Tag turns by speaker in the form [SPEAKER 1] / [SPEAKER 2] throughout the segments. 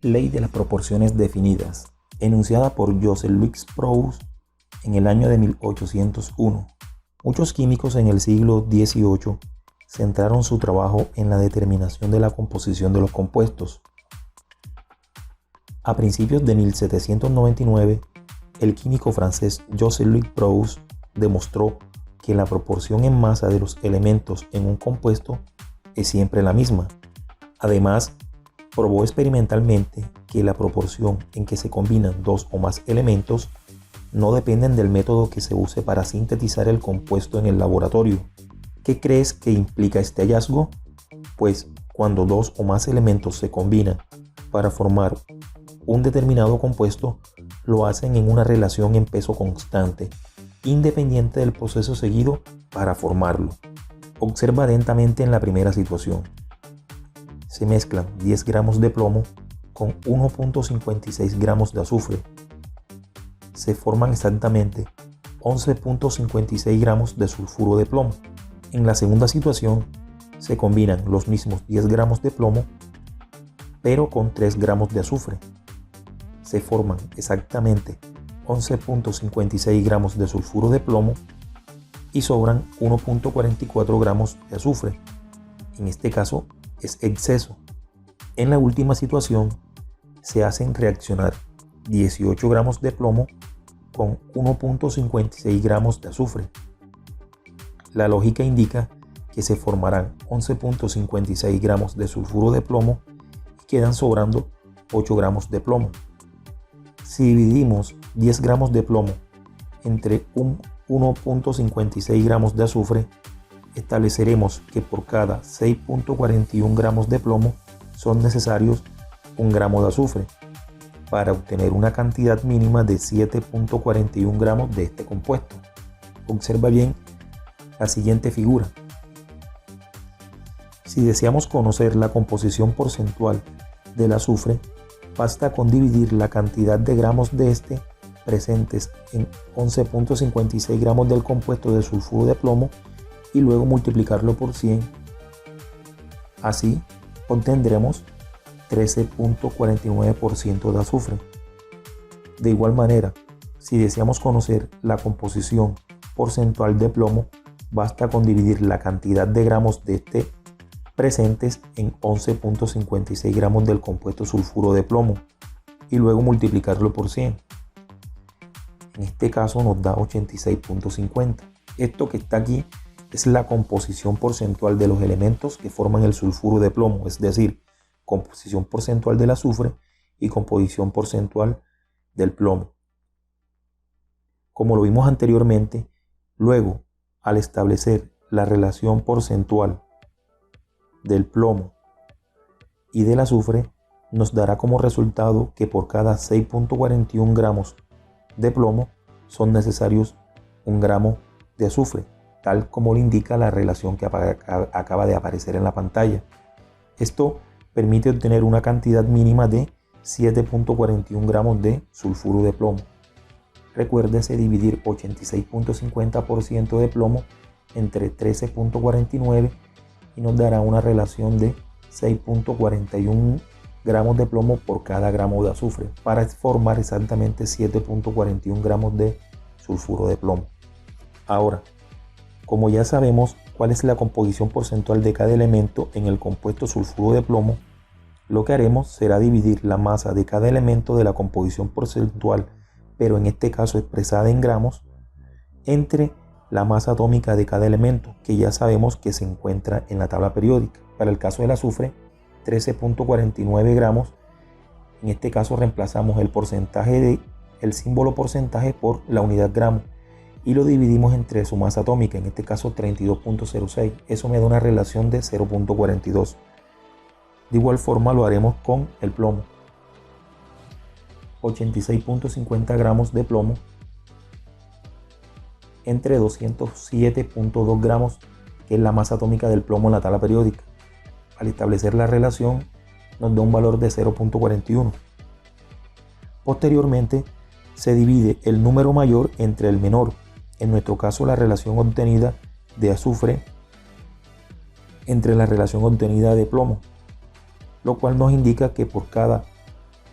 [SPEAKER 1] Ley de las proporciones definidas, enunciada por Joseph-Louis Proust en el año de 1801. Muchos químicos en el siglo XVIII centraron su trabajo en la determinación de la composición de los compuestos. A principios de 1799, el químico francés Joseph-Louis Proust demostró que la proporción en masa de los elementos en un compuesto es siempre la misma. Además, probó experimentalmente que la proporción en que se combinan dos o más elementos no dependen del método que se use para sintetizar el compuesto en el laboratorio. ¿Qué crees que implica este hallazgo? Pues cuando dos o más elementos se combinan para formar un determinado compuesto, lo hacen en una relación en peso constante, independiente del proceso seguido para formarlo. Observa atentamente en la primera situación. Se mezclan 10 gramos de plomo con 1.56 gramos de azufre. Se forman exactamente 11.56 gramos de sulfuro de plomo. En la segunda situación, se combinan los mismos 10 gramos de plomo, pero con 3 gramos de azufre. Se forman exactamente 11.56 gramos de sulfuro de plomo y sobran 1.44 gramos de azufre. En este caso es exceso. En la última situación, se hacen reaccionar 18 gramos de plomo con 1.56 gramos de azufre. La lógica indica que se formarán 11.56 gramos de sulfuro de plomo y quedan sobrando 8 gramos de plomo. Si dividimos 10 gramos de plomo entre 1.56 gramos de azufre, estableceremos que por cada 6.41 gramos de plomo son necesarios 1 gramo de azufre para obtener una cantidad mínima de 7.41 gramos de este compuesto. Observa bien la siguiente figura. Si deseamos conocer la composición porcentual del azufre, basta con dividir la cantidad de gramos de este presentes en 11.56 gramos del compuesto de sulfuro de plomo y luego multiplicarlo por 100. Así obtendremos 13.49% de azufre. De igual manera, si deseamos conocer la composición porcentual de plomo, basta con dividir la cantidad de gramos de este presentes en 11.56 gramos del compuesto sulfuro de plomo y luego multiplicarlo por 100. En este caso nos da 86.50. Esto que está aquí es la composición porcentual de los elementos que forman el sulfuro de plomo, es decir, composición porcentual del azufre y composición porcentual del plomo. Como lo vimos anteriormente, luego, al establecer la relación porcentual del plomo y del azufre, nos dará como resultado que por cada 6.41 gramos de plomo son necesarios 1 gramo de azufre, tal como lo indica la relación que acaba de aparecer en la pantalla. Esto permite obtener una cantidad mínima de 7.41 gramos de sulfuro de plomo. Recuérdese dividir 86.50% de plomo entre 13.49 y nos dará una relación de 6.41 gramos de plomo por cada gramo de azufre para formar exactamente 7.41 gramos de sulfuro de plomo. Ahora, como ya sabemos cuál es la composición porcentual de cada elemento en el compuesto sulfuro de plomo, lo que haremos será dividir la masa de cada elemento de la composición porcentual, pero en este caso expresada en gramos, entre la masa atómica de cada elemento, que ya sabemos que se encuentra en la tabla periódica. Para el caso del azufre, 13.49 gramos. En este caso reemplazamos el símbolo porcentaje por la unidad gramo y lo dividimos entre su masa atómica, en este caso 32.06. Eso me da una relación de 0.42. De igual forma lo haremos con el plomo. 86.50 gramos de plomo entre 207.2 gramos, que es la masa atómica del plomo en la tabla periódica. Al establecer la relación nos da un valor de 0.41. Posteriormente se divide el número mayor entre el menor, en nuestro caso la relación obtenida de azufre entre la relación obtenida de plomo, lo cual nos indica que por cada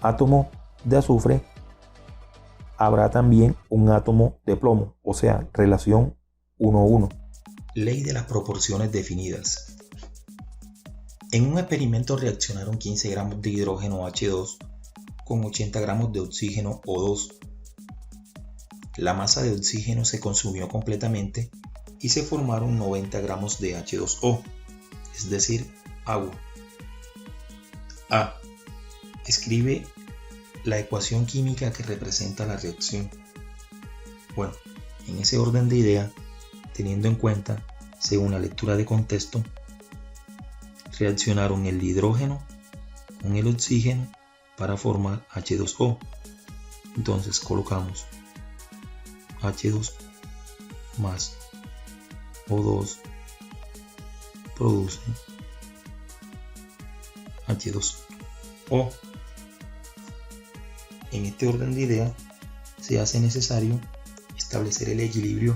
[SPEAKER 1] átomo de azufre, habrá también un átomo de plomo, o sea, relación 1:1. Ley de las proporciones definidas. En un experimento reaccionaron 15 gramos de hidrógeno H2 con 80 gramos de oxígeno O2. La masa de oxígeno se consumió completamente y se formaron 90 gramos de H2O, es decir, agua. A. Escribe la ecuación química que representa la reacción. Bueno, en ese orden de ideas, teniendo en cuenta, según la lectura de contexto, reaccionaron el hidrógeno con el oxígeno para formar H2O. Entonces colocamos H2 más O2 produce H2O. En este orden de ideas se hace necesario establecer el equilibrio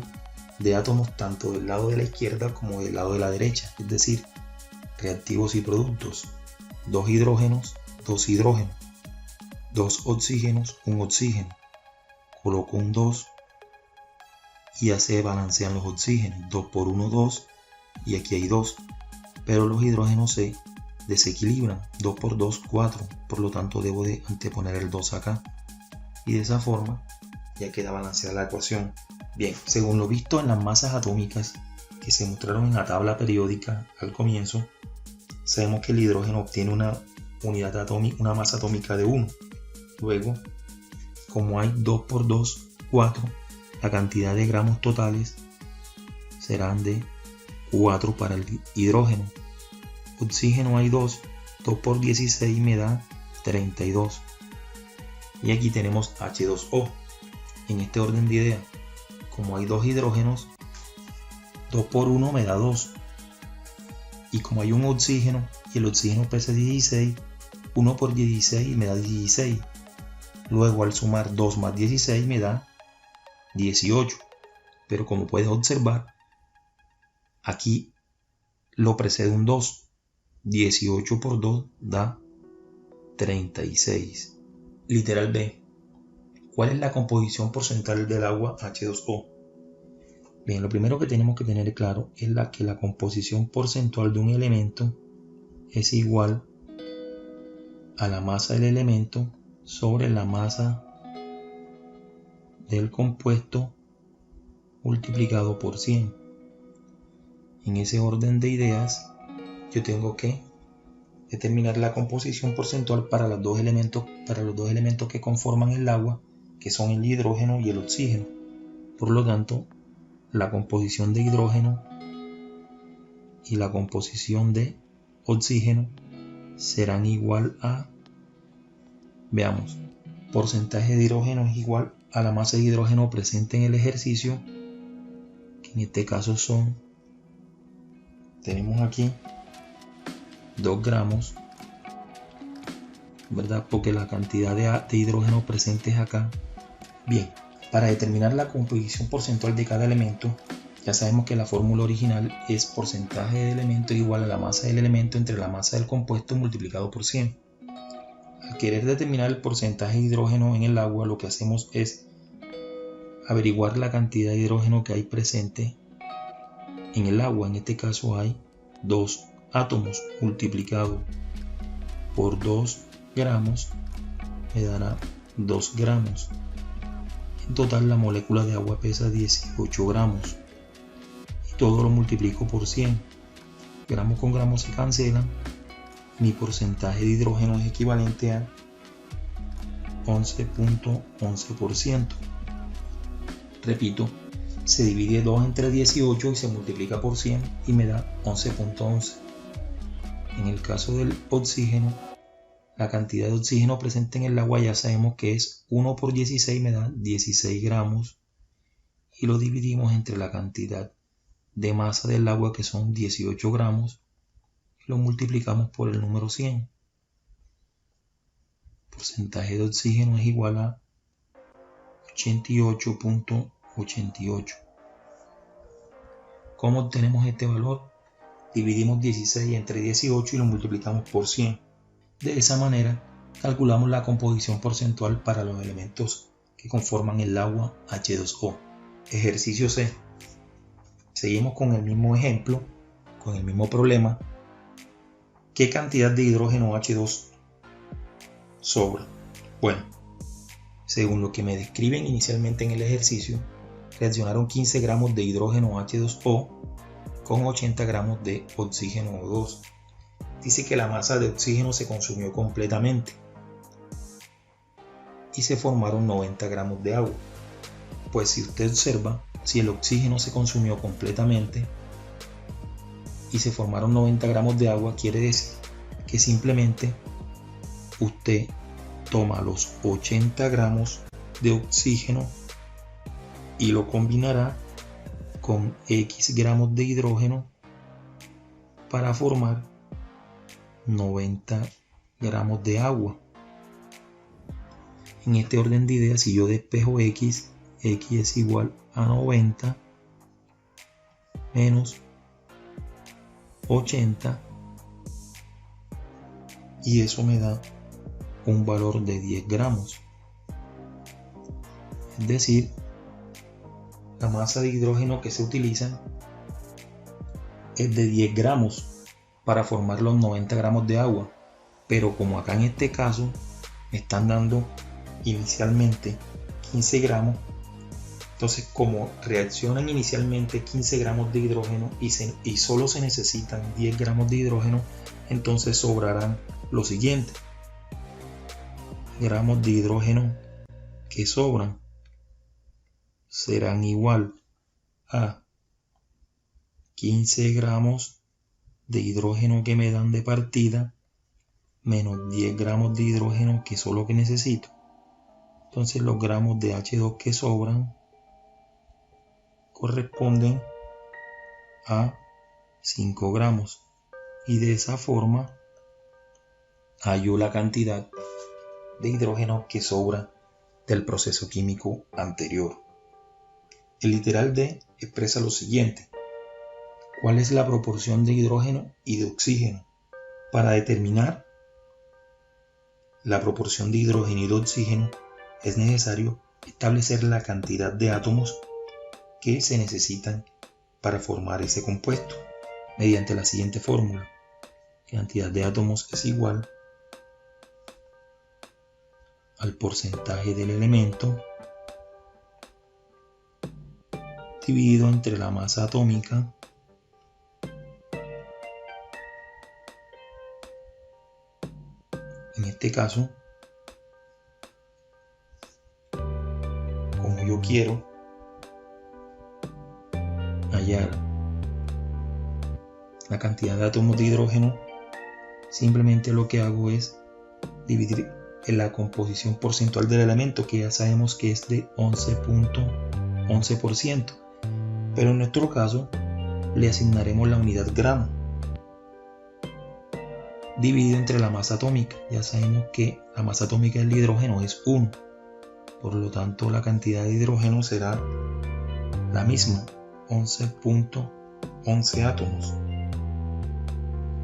[SPEAKER 1] de átomos tanto del lado de la izquierda como del lado de la derecha, es decir, reactivos y productos. 2 hidrógenos, 2 hidrógenos, 2 oxígenos, 1 oxígeno. Coloco un 2 y ya se balancean los oxígenos. 2 por 1, 2 y aquí hay 2, pero los hidrógenos se desequilibran. 2 por 2, 4, por lo tanto debo de anteponer el 2 acá y de esa forma ya queda balanceada la ecuación. Bien, según lo visto en las masas atómicas que se mostraron en la tabla periódica al comienzo, sabemos que el hidrógeno obtiene una unidad atómica, una masa atómica de 1. Luego, como hay 2 por 2, 4, la cantidad de gramos totales serán de 4 para el hidrógeno. Oxígeno hay 2, 2 por 16 me da 32. Y aquí tenemos H2O. En este orden de ideas, como hay 2 hidrógenos, 2 por 1 me da 2. Y como hay un oxígeno y el oxígeno pesa 16, 1 por 16 me da 16. Luego al sumar 2 más 16 me da 18. Pero como puedes observar, aquí lo precede un 2. 18 por 2 da 36. Literal B. ¿Cuál es la composición porcentual del agua H2O? Bien, lo primero que tenemos que tener claro es que la composición porcentual de un elemento es igual a la masa del elemento sobre la masa del compuesto multiplicado por 100. En ese orden de ideas, yo tengo que determinar la composición porcentual para los dos elementos que conforman el agua, que son el hidrógeno y el oxígeno. Por lo tanto, la composición de hidrógeno y la composición de oxígeno serán igual a, veamos, porcentaje de hidrógeno es igual a la masa de hidrógeno presente en el ejercicio, que en este caso tenemos aquí 2 gramos, ¿verdad? Porque la cantidad de hidrógeno presente es acá. Bien, para determinar la composición porcentual de cada elemento, ya sabemos que la fórmula original es porcentaje de elemento igual a la masa del elemento entre la masa del compuesto multiplicado por 100. Al querer determinar el porcentaje de hidrógeno en el agua, lo que hacemos es averiguar la cantidad de hidrógeno que hay presente en el agua. En este caso hay 2 átomos multiplicado por 2 gramos me dará 2 gramos. En total la molécula de agua pesa 18 gramos y todo lo multiplico por 100. Gramos con gramos se cancelan. Mi porcentaje de hidrógeno es equivalente a 11.11%. Repito, se divide 2 entre 18 y se multiplica por 100 y me da 11.11. En el caso del oxígeno, la cantidad de oxígeno presente en el agua ya sabemos que es 1 por 16 me da 16 gramos y lo dividimos entre la cantidad de masa del agua que son 18 gramos y lo multiplicamos por el número 100. El porcentaje de oxígeno es igual a 88.88. ¿Cómo obtenemos este valor? Dividimos 16 entre 18 y lo multiplicamos por 100. De esa manera calculamos la composición porcentual para los elementos que conforman el agua H2O. Ejercicio C. Seguimos con el mismo ejemplo, con el mismo problema. ¿Qué cantidad de hidrógeno H2 sobra? Bueno, según lo que me describen inicialmente en el ejercicio, reaccionaron 15 gramos de hidrógeno H2O con 80 gramos de oxígeno O2. Dice que la masa de oxígeno se consumió completamente y se formaron 90 gramos de agua. Pues si usted observa, si el oxígeno se consumió completamente y se formaron 90 gramos de agua, quiere decir que simplemente usted toma los 80 gramos de oxígeno y lo combinará con X gramos de hidrógeno para formar 90 gramos de agua. En este orden de ideas, si yo despejo X es igual a 90 menos 80 y eso me da un valor de 10 gramos. Es decir, la masa de hidrógeno que se utiliza es de 10 gramos para formar los 90 gramos de agua, pero como acá en este caso me están dando inicialmente 15 gramos, entonces como reaccionan inicialmente 15 gramos de hidrógeno y solo se necesitan 10 gramos de hidrógeno, entonces sobrarán lo siguiente: gramos de hidrógeno que sobran serán igual a 15 gramos de hidrógeno que me dan de partida menos 10 gramos de hidrógeno que solo que necesito. Entonces los gramos de H2 que sobran corresponden a 5 gramos y de esa forma hallo la cantidad de hidrógeno que sobra del proceso químico anterior. El literal D expresa lo siguiente: ¿cuál es la proporción de hidrógeno y de oxígeno? Para determinar la proporción de hidrógeno y de oxígeno es necesario establecer la cantidad de átomos que se necesitan para formar ese compuesto mediante la siguiente fórmula: cantidad de átomos es igual al porcentaje del elemento dividido entre la masa atómica en este caso, como yo quiero hallar la cantidad de átomos de hidrógeno, simplemente lo que hago es dividir en la composición porcentual del elemento, que ya sabemos que es de 11.11%, pero en nuestro caso le asignaremos la unidad gramo dividido entre la masa atómica. Ya sabemos que la masa atómica del hidrógeno es 1, por lo tanto la cantidad de hidrógeno será la misma, 11.11 átomos.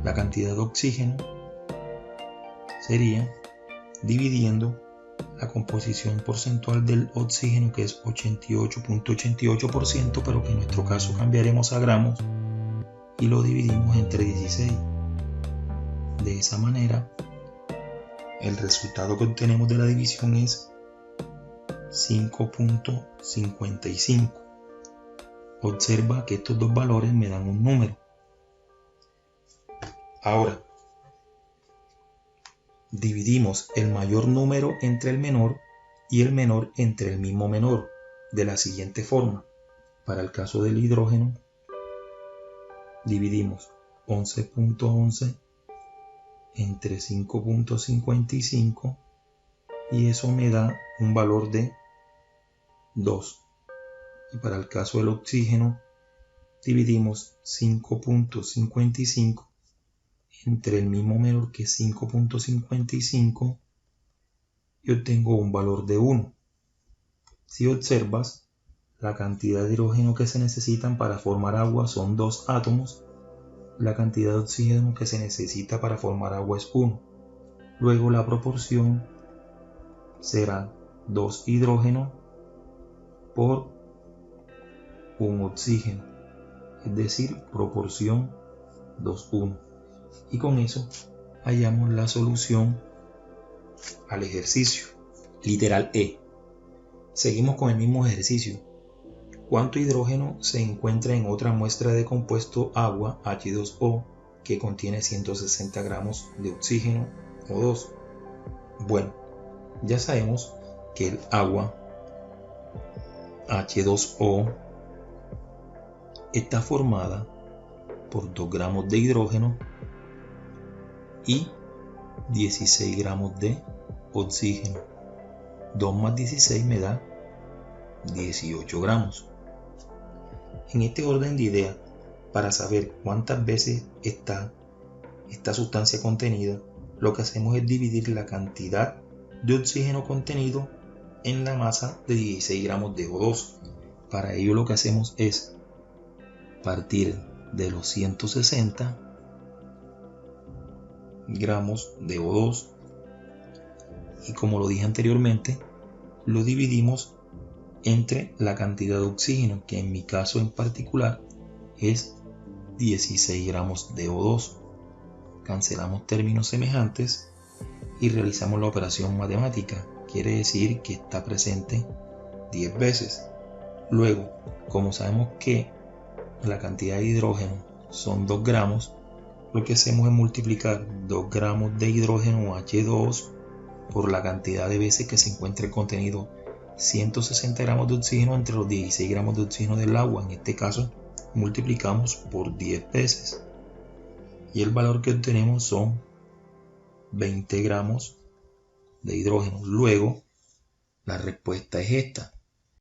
[SPEAKER 1] La cantidad de oxígeno sería dividiendo la composición porcentual del oxígeno, que es 88.88%, pero que en nuestro caso cambiaremos a gramos y lo dividimos entre 16. De esa manera, el resultado que obtenemos de la división es 5.55. Observa que estos dos valores me dan un número. Ahora, dividimos el mayor número entre el menor y el menor entre el mismo menor de la siguiente forma. Para el caso del hidrógeno, dividimos 11.11 entre 5.55 y eso me da un valor de 2. Y para el caso del oxígeno, dividimos 5.55 entre el mismo menor, que es 5.55, y obtengo un valor de 1. Si observas, la cantidad de hidrógeno que se necesitan para formar agua son 2 átomos. La cantidad de oxígeno que se necesita para formar agua es 1. Luego la proporción será 2 hidrógenos por 1 oxígeno, es decir, proporción 2:1. Y con eso hallamos la solución al ejercicio. Literal E. Seguimos con el mismo ejercicio. ¿Cuánto hidrógeno se encuentra en otra muestra de compuesto agua H2O que contiene 160 gramos de oxígeno O2? Bueno, ya sabemos que el agua H2O está formada por 2 gramos de hidrógeno y 16 gramos de oxígeno. 2 más 16 me da 18 gramos. En este orden de ideas, para saber cuántas veces está esta sustancia contenida, lo que hacemos es dividir la cantidad de oxígeno contenido en la masa de 16 gramos de O2. Para ello lo que hacemos es partir de los 160 gramos de O2 y, como lo dije anteriormente, lo dividimos entre la cantidad de oxígeno, que en mi caso en particular es 16 gramos de O2. Cancelamos términos semejantes y realizamos la operación matemática. Quiere decir que está presente 10 veces. Luego, como sabemos que la cantidad de hidrógeno son 2 gramos, lo que hacemos es multiplicar 2 gramos de hidrógeno H2 por la cantidad de veces que se encuentra el contenido 160 gramos de oxígeno entre los 16 gramos de oxígeno del agua. En este caso multiplicamos por 10 veces y el valor que obtenemos son 20 gramos de hidrógeno. Luego la respuesta es esta.